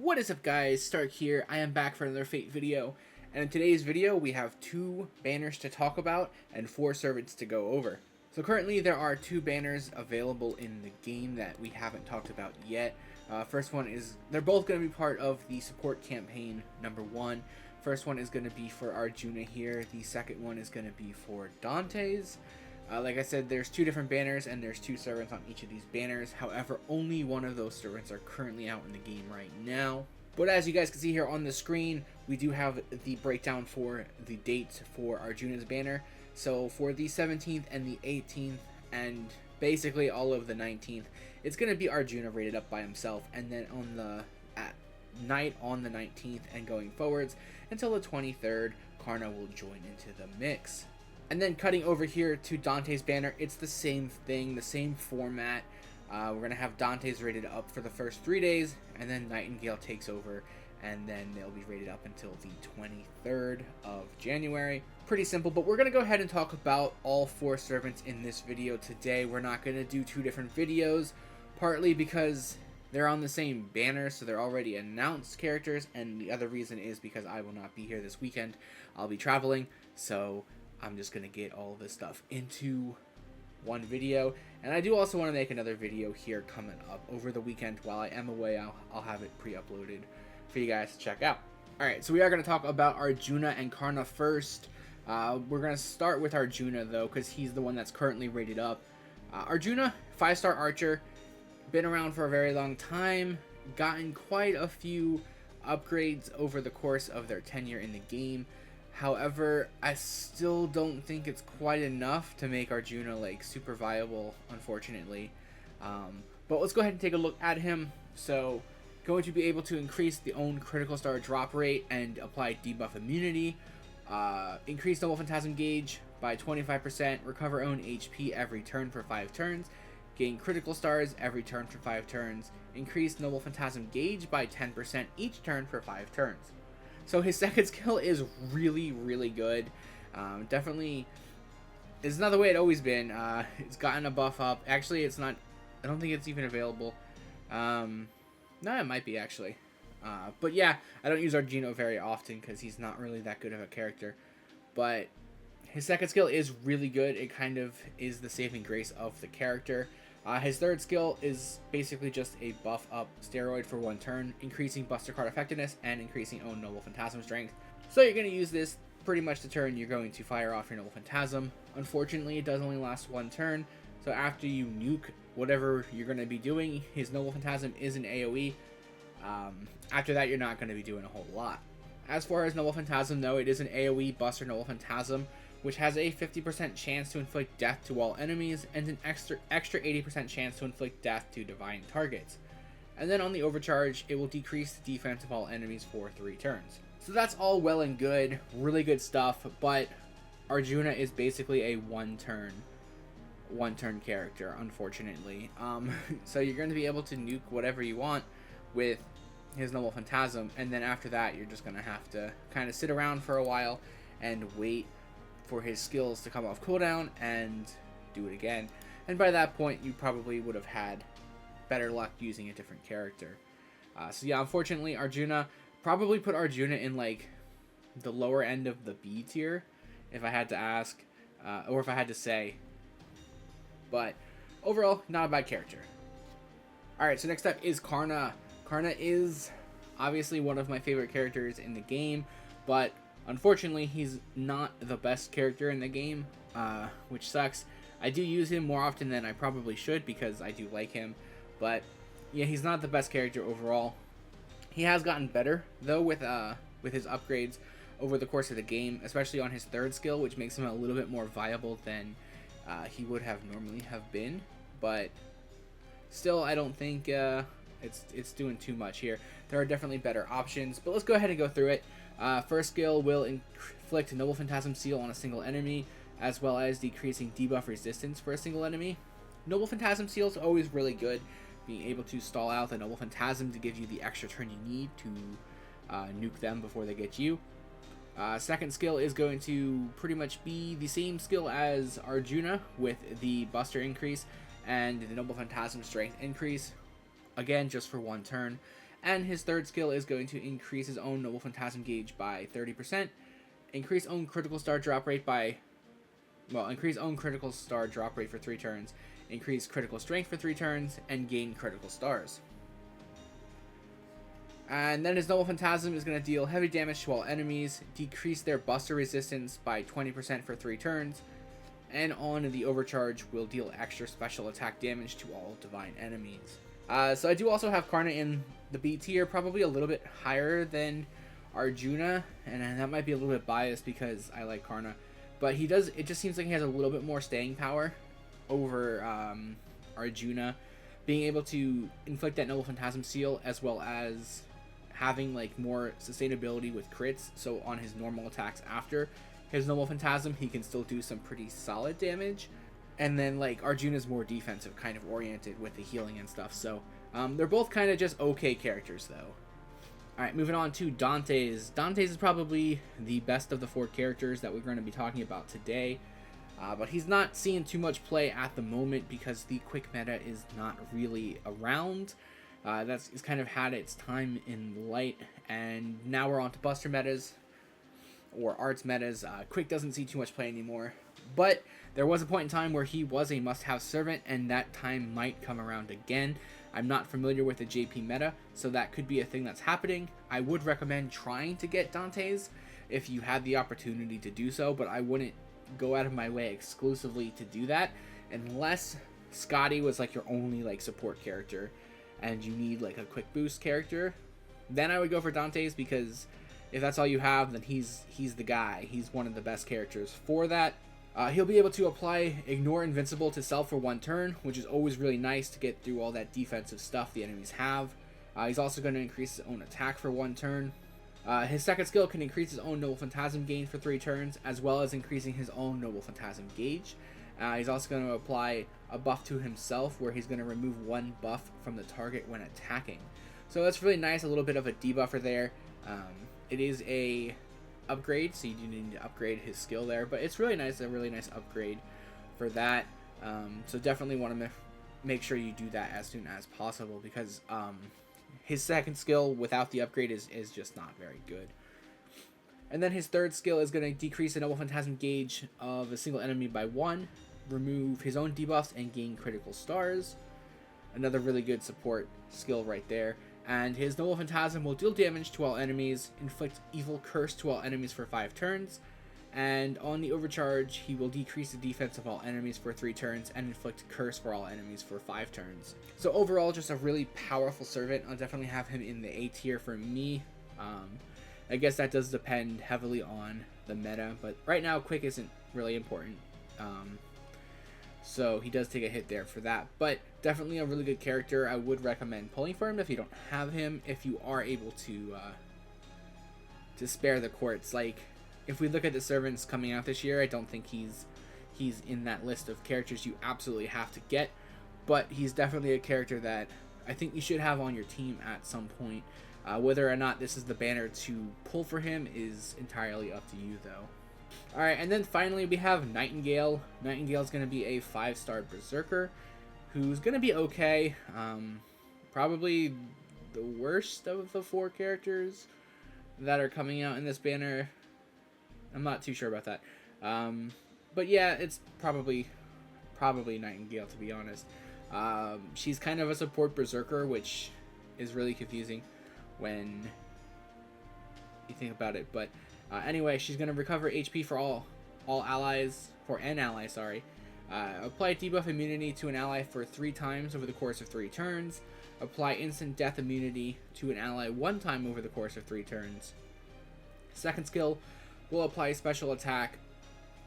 What is up guys, Stark here. I am back for another Fate video, and in today's video we have 2 banners to talk about and 4 servants to go over. So currently there are 2 banners available in the game that we haven't talked about yet. First one is, they're both going to be part of the support campaign number 1. First one is going to be for Arjuna here, the second one is going to be for Dante's. Like I said, there's 2 different banners and there's 2 servants on each of these banners. However, only one of those servants are currently out in the game right now. But as you guys can see here on the screen, we do have the breakdown for the dates for Arjuna's banner. So for the 17th and the 18th and basically all of the 19th, it's going to be Arjuna rated up by himself. And then on the night on the 19th and going forwards until the 23rd, Karna will join into the mix. And then cutting over here to Dante's banner, it's the same thing, the same format. We're going to have Dante's rated up for the first 3 days, and then Nightingale takes over, and then they'll be rated up until the 23rd of January. Pretty simple, but we're going to go ahead and talk about all 4 servants in this video today. We're not going to do 2 different videos, partly because they're on the same banner, so they're already announced characters, and the other reason is because I will not be here this weekend. I'll be traveling, so I'm just going to get all this stuff into one video. And I do also want to make another video here coming up over the weekend. While I am away, I'll have it pre-uploaded for you guys to check out. Alright, so we are going to talk about Arjuna and Karna first. We're going to start with Arjuna though, because he's the one that's currently rated up. Arjuna, 5-star archer, been around for a very long time, gotten quite a few upgrades over the course of their tenure in the game. However, I still don't think it's quite enough to make Arjuna like super viable, unfortunately. But let's go ahead and take a look at him. So, going to be able to increase the own critical star drop rate and apply debuff immunity. Increase Noble Phantasm gauge by 25%. Recover own HP every turn for 5 turns. Gain critical stars every turn for 5 turns. Increase Noble Phantasm gauge by 10% each turn for 5 turns. So his second skill is really, really good. Definitely, it's not the way it always been. It's gotten a buff up. Actually, it's not. I don't think it's even available. No, it might be actually. But yeah, I don't use Arjuna very often because he's not really that good of a character. But his second skill is really good. It kind of is the saving grace of the character. His third skill is basically just a buff up steroid for 1 turn, increasing Buster Card effectiveness and increasing own Noble Phantasm strength. So you're going to use this pretty much the turn you're going to fire off your Noble Phantasm. Unfortunately, it does only last 1 turn, so after you nuke whatever you're going to be doing, his Noble Phantasm is an AoE. After that, you're not going to be doing a whole lot. As far as Noble Phantasm, though, it is an AoE Buster Noble Phantasm, which has a 50% chance to inflict death to all enemies, and an extra 80% chance to inflict death to divine targets. And then on the overcharge, it will decrease the defense of all enemies for 3 turns. So that's all well and good, really good stuff, but Arjuna is basically a one turn character, unfortunately. So you're going to be able to nuke whatever you want with his Noble Phantasm, and then after that, you're just going to have to kind of sit around for a while and wait for his skills to come off cooldown and do it again. And by that point, you probably would have had better luck using a different character. So yeah, unfortunately, Arjuna, probably put Arjuna in like the lower end of the B tier, if I had to ask, or if I had to say. But overall, not a bad character. Alright, so next up is Karna. Karna is obviously one of my favorite characters in the game, but unfortunately, he's not the best character in the game, which sucks. I do use him more often than I probably should because I do like him, but yeah, he's not the best character overall. He has gotten better, though, with his upgrades over the course of the game, especially on his third skill, which makes him a little bit more viable than he would have normally have been, but still, I don't think it's doing too much here. There are definitely better options, but let's go ahead and go through it. First skill will inflict Noble Phantasm Seal on a single enemy, as well as decreasing debuff resistance for a single enemy. Noble Phantasm Seal is always really good, being able to stall out the Noble Phantasm to give you the extra turn you need to nuke them before they get you. Second skill is going to pretty much be the same skill as Arjuna with the Buster increase and the Noble Phantasm strength increase, again just for 1 turn. And his third skill is going to increase his own Noble Phantasm gauge by 30%, increase own critical star drop rate increase own critical star drop rate for 3 turns, increase critical strength for 3 turns, and gain critical stars. And then his Noble Phantasm is going to deal heavy damage to all enemies, decrease their buster resistance by 20% for 3 turns, and on the overcharge will deal extra special attack damage to all divine enemies. So I do also have Karna in the B tier, probably a little bit higher than Arjuna, and that might be a little bit biased because I like Karna, but it just seems like he has a little bit more staying power over Arjuna, being able to inflict that Noble Phantasm seal, as well as having like more sustainability with crits. So on his normal attacks after his Noble Phantasm, he can still do some pretty solid damage. And then like Arjuna's more defensive kind of oriented with the healing and stuff. So they're both kind of just okay characters though. Alright, moving on to Dante's. Dante's is probably the best of the 4 characters that we're going to be talking about today. But he's not seeing too much play at the moment because the quick meta is not really around. It's kind of had its time in light, and now we're on to Buster metas, or Arts metas. Quick doesn't see too much play anymore, but there was a point in time where he was a must-have servant, and that time might come around again. I'm not familiar with the JP meta, so that could be a thing that's happening. I would recommend trying to get Dante's if you had the opportunity to do so, but I wouldn't go out of my way exclusively to do that unless Scotty was like your only like support character and you need like a quick boost character. Then I would go for Dante's, because if that's all you have, then he's the guy. He's one of the best characters for that. He'll be able to apply Ignore Invincible to self for 1 turn, which is always really nice to get through all that defensive stuff the enemies have. He's also going to increase his own attack for 1 turn. His second skill can increase his own Noble Phantasm gain for 3 turns, as well as increasing his own Noble Phantasm gauge. He's also going to apply a buff to himself, where he's going to remove 1 buff from the target when attacking. So that's really nice, a little bit of a debuffer there. It is a upgrade, so you do need to upgrade his skill there, but it's really nice, a really nice upgrade for that. So definitely want to make sure you do that as soon as possible, because his second skill without the upgrade is just not very good. And then his third skill is going to decrease the Noble Phantasm gauge of a single enemy by 1, remove his own debuffs, and gain critical stars. Another really good support skill right there. And his Noble Phantasm will deal damage to all enemies, inflict evil curse to all enemies for 5 turns, and on the overcharge, he will decrease the defense of all enemies for 3 turns and inflict curse for all enemies for 5 turns. So overall, just a really powerful servant. I'll definitely have him in the A tier for me. I guess that does depend heavily on the meta, but right now quick isn't really important. So he does take a hit there for that, but definitely a really good character. I would recommend pulling for him if you don't have him, if you are able to spare the courts. Like, if we look at the servants coming out this year, I don't think he's in that list of characters you absolutely have to get, but he's definitely a character that I think you should have on your team at some point. Whether or not this is the banner to pull for him is entirely up to you, though. Alright, and then finally we have Nightingale. Nightingale is going to be a 5-star Berserker who's going to be okay. Probably the worst of the 4 characters that are coming out in this banner. I'm not too sure about that. But yeah, it's probably Nightingale, to be honest. She's kind of a support Berserker, which is really confusing when you think about it. But anyway, she's going to recover HP for all allies, for an ally, sorry. Apply debuff immunity to an ally for 3 times over the course of 3 turns. Apply instant death immunity to an ally 1 time over the course of 3 turns. Second skill will apply special attack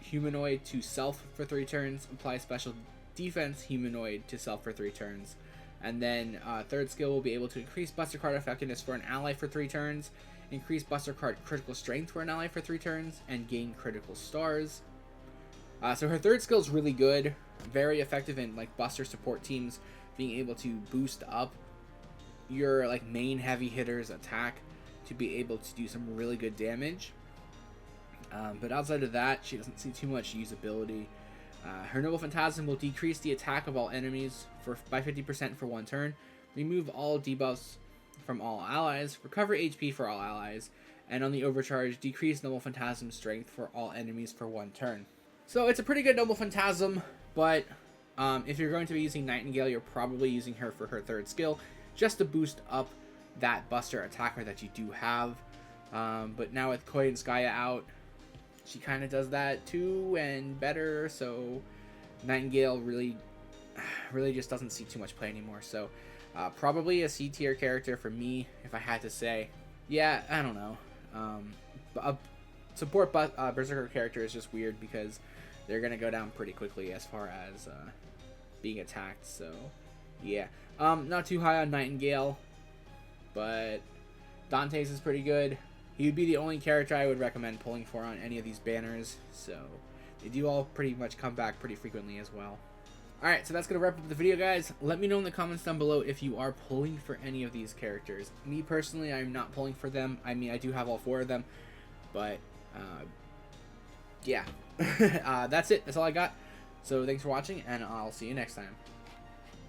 humanoid to self for 3 turns. Apply special defense humanoid to self for 3 turns. And then third skill will be able to increase Buster Card effectiveness for an ally for 3 turns, increase Buster Card critical strength for an ally for 3 turns, and gain critical stars. So her third skill is really good, very effective in like Buster support teams, being able to boost up your like main heavy hitters attack to be able to do some really good damage. But outside of that, she doesn't see too much usability. Her Noble Phantasm will decrease the attack of all enemies by 50% for 1 turn, remove all debuffs from all allies, recover HP for all allies, and on the overcharge, decrease Noble Phantasm strength for all enemies for 1 turn. So it's a pretty good Noble Phantasm, but if you're going to be using Nightingale, you're probably using her for her 3rd skill, just to boost up that Buster attacker that you do have. But now with Koi and Skya out, she kind of does that too, and better, so Nightingale really just doesn't see too much play anymore. So probably a C tier character for me, if I had to say. Yeah, I don't know. A support Berserker character is just weird because they're going to go down pretty quickly as far as being attacked. So, yeah. Not too high on Nightingale, but Dante's is pretty good. He would be the only character I would recommend pulling for on any of these banners. So, they do all pretty much come back pretty frequently as well. Alright, so that's going to wrap up the video, guys. Let me know in the comments down below if you are pulling for any of these characters. Me, personally, I'm not pulling for them. I mean, I do have all 4 of them. But, yeah. That's it. That's all I got. So, thanks for watching, and I'll see you next time.